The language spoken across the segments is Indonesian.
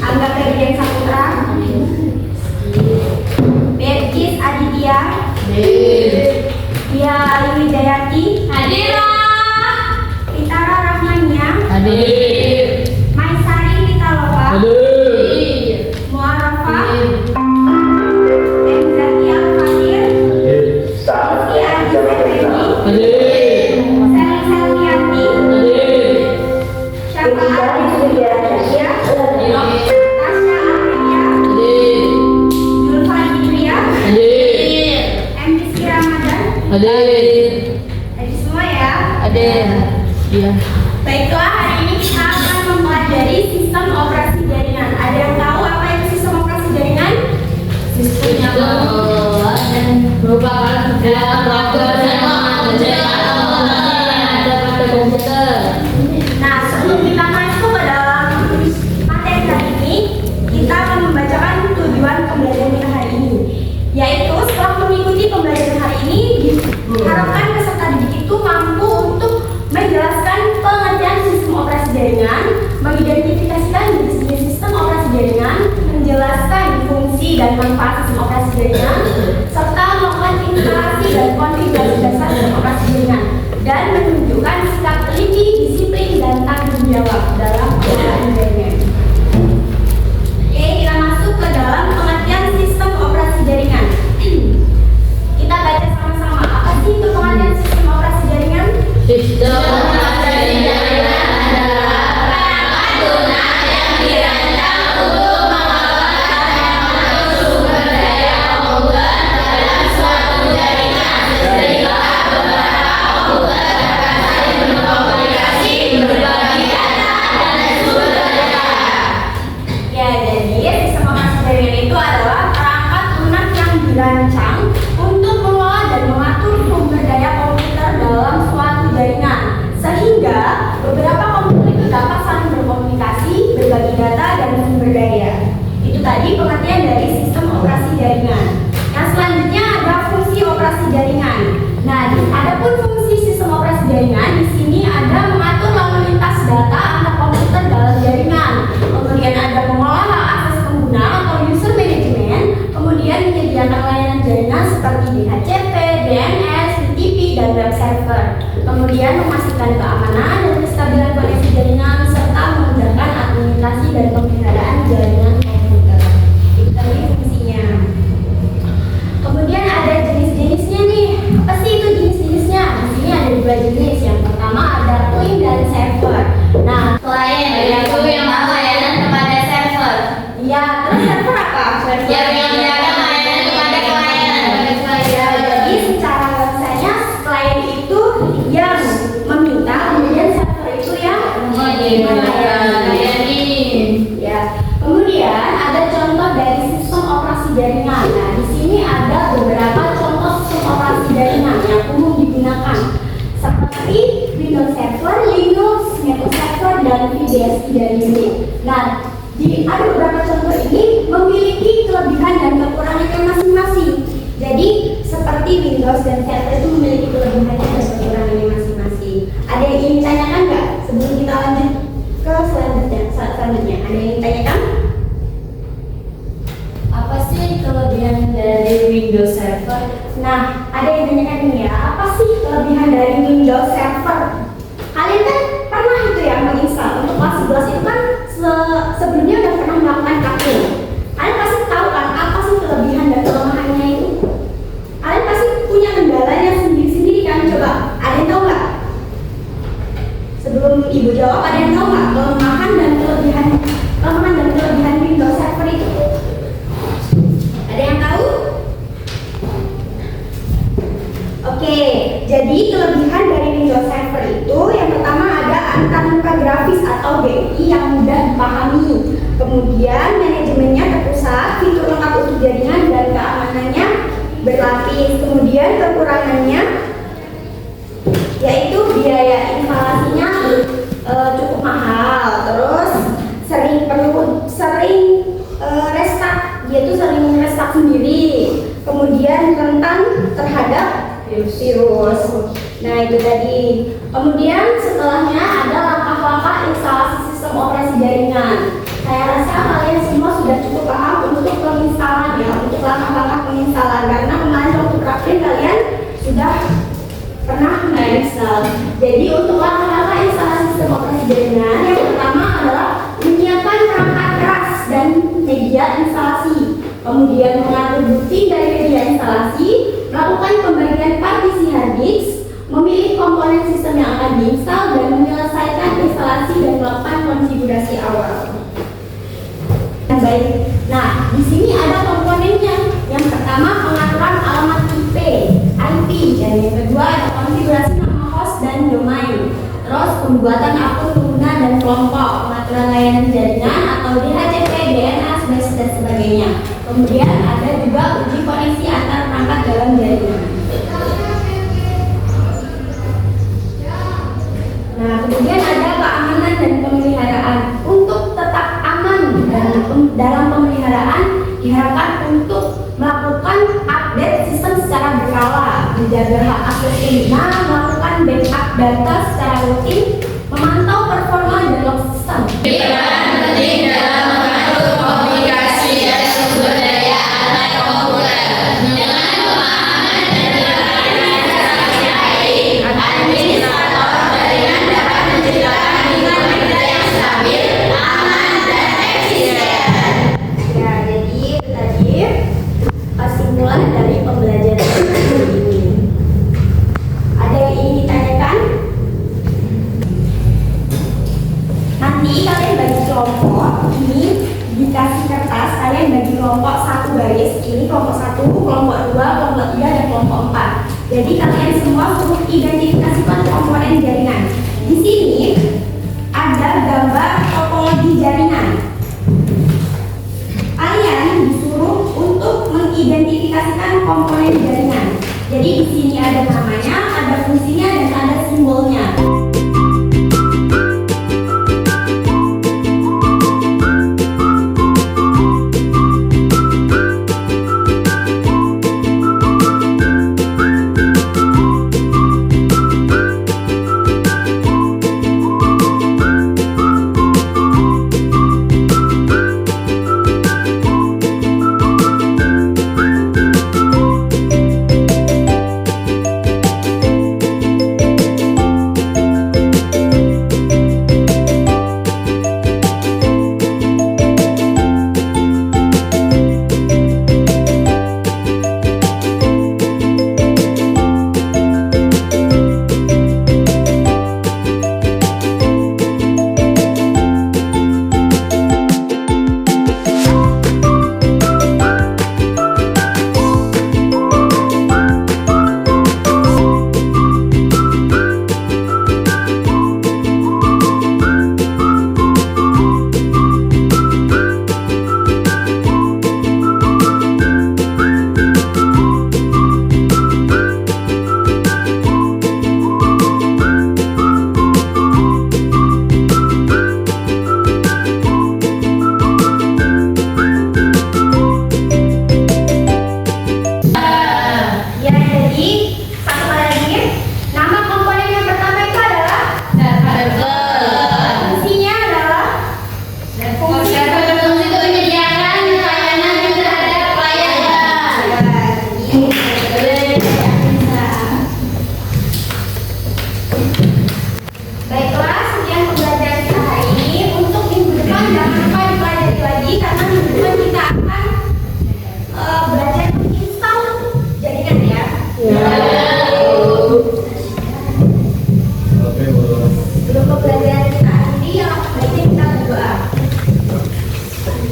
Angga Febrian Saputra, Berkis Aditya, Dia Ayu Wijayati, Pitara Rahmania, Maisari Pitaloka, Muarafa, Enzati Al-Fatir, Rizky Adi Effendi, Sel Selviati, Syafaat Rizkia, Tasya Aprilia, Julfa Fitria, M. Rizky Ramadan. Tadi semua ya. Iya. Baiklah, hari ini kita akan mempelajari sistem operasi jaringan. Ada yang tahu apa itu sistem operasi jaringan? Sistemnya merupakan program yang ada pada komputer. Nah, sebelum kita masuk ke dalam materi hari ini, kita akan membacakan tujuan pembelajaran kita hari ini. Yaitu setelah mengikuti pembelajaran hari ini, diharapkan peserta didik itu mampu untuk menjelaskan pengertian sistem operasi jaringan, mengidentifikasikan jenis-jenis sistem operasi jaringan, menjelaskan fungsi dan manfaat sistem operasi jaringan, serta melakukan instalasi dan konfigurasi dasar sistem operasi jaringan, dan menunjukkan sikap teliti, disiplin, dan tanggung jawab dalam penggunaan jaringan. Oke, kita masuk ke dalam pengertian sistem operasi jaringan. Kita baca sama-sama. Apa sih itu pengertian sistem operasi jaringan? Sistem operasi jaringan adalah perangkat lunak yang dirancang untuk mengelola dan mengatur sumber daya komputer dalam suatu jaringan sehingga beberapa komputer dapat saling berkomunikasi, berbagi data, dan sumber daya. Ya, jadi sistem operasi jaringan itu adalah perangkat lunak yang dirancang untuk mengelola dan mengatur sumber daya komputer dalam suatu jaringan, sehingga beberapa komputer itu dapat saling berkomunikasi, berbagi data, dan sumber daya. Itu tadi pengertian dari sistem operasi jaringan. Yang selanjutnya ada fungsi operasi jaringan. Nah, adapun fungsi sistem operasi jaringan di sini ada mengatur lalu lintas data antar komputer dalam jaringan. Kemudian ada mengolah hak akses pengguna atau user management, kemudian menyediakan layanan jaringan seperti DHCP, DNS, TCP, dan web server. Kemudian memastikan keamanan dan kestabilan koneksi jaringan serta mengerjakan administrasi dan pemeliharaan jaringan komputer. Itu tadi fungsinya. Kemudian ada jenis-jenisnya nih. Apa sih itu jenis-jenisnya? Di sini ada dua jenis. Yang pertama ada client dan server. Nah, Klien yaitu yang layanan kepada server. ya, terus server apa? Server Yang menjalankan layanan kepada klien. Ya, jadi secara bahasanya klien itu yang meminta, kemudian server itu yang melayani. Ya, kemudian ada contoh dari sistem operasi jaringan. Nah, di sini ada beberapa contoh sistem operasi jaringan yang umum digunakan, seperti Windows Server, Linux, Mac Server, dan FreeBSD dari Unix. Nah, ada beberapa contoh ini memiliki kelebihan dan kekurangannya masing-masing. Jadi, seperti Windows dan server itu memiliki kelebihannya dan kekurangannya masing-masing. Ada yang ingin ditanyakan nggak sebelum kita lanjut ke selanjutnya? Ada yang ingin ditanyakan? Apa sih kelebihan dari Windows Server? Nah, ada yang tanyakan nih ya, apa sih kelebihan dari Windows Server? Kalian kan pernah itu ya menginstal untuk kelas 11 itu kan sebelumnya udah pernah melakukan copy. Kalian pasti tahu kan apa sih kelebihan dan kelemahannya itu? Kalian pasti punya kendalanya sendiri-sendiri kan? Coba, ada yang tahu nggak? Sebelum ibu jawab, ada yang tahu nggak kelemahan dan kelebihan Windows Server itu? Ada yang tahu? Oke, jadi kelebihan dari Windows Server itu yang pertama ada antarmuka grafis atau BI yang mudah dipahami. Kemudian manajemennya terpusat, fitur lengkap untuk jaringan dan keamanannya berlapis. Kemudian kekurangannya yaitu biaya instalasinya cukup mahal. Terus sering restart, dia tuh sering restart sendiri. Kemudian rentan terhadap virus. Nah, itu tadi. Kemudian setelahnya ada langkah-langkah instalasi sistem operasi jaringan. Saya rasa kalian kemudian mengatur bukti dari media instalasi, melakukan pembagian partisi hard disk, memilih komponen sistem yang akan diinstal, dan menyelesaikan instalasi dan melakukan konfigurasi awal. Baik. Nah, di sini ada komponennya. Yang pertama pengaturan alamat IP, dan yang kedua ada konfigurasi nama host dan domain. Terus pembuatan akun pengguna dan kelompok, pengaturan layanan jaringan atau DHCP, DNS, BASE dan sebagainya. Kemudian ada juga uji koneksi antar perangkat dalam jaringan. Nah, kemudian ada keamanan dan pemeliharaan. Untuk tetap aman dalam pemeliharaan diharapkan untuk melakukan update sistem secara berkala, menjaga hak akses pengguna, melakukan backup data secara rutin, memantau performa dan log sistem. Peran penting dalam mengatur komunikasi dan sumber daya antar komputer dengan pemahaman dan penerapan cara yang baik. Administrator jaringan dapat menciptakan lingkungan kerja yang stabil, aman, dan efisien. Ya, jadi itu tadi kesimpulan dari pembelajaran ini. Ada yang ingin ditanyakan? Nanti kalian bagi kelompok, ini dikasih kertas, kalian bagi kelompok satu garis, ini kelompok 1, kelompok 2, kelompok 3, dan kelompok 4. Jadi kalian semua suruh identifikasikan komponen jaringan. Di sini ada gambar topologi jaringan. Kalian disuruh untuk mengidentifikasikan komponen jaringan. Jadi di sini ada namanya, ada fungsinya, dan ada simbolnya.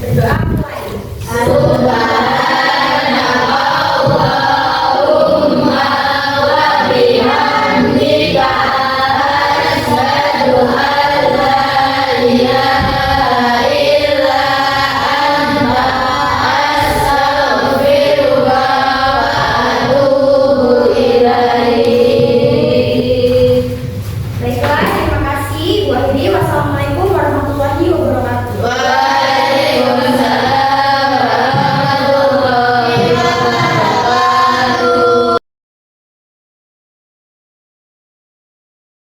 Berdoa mulai.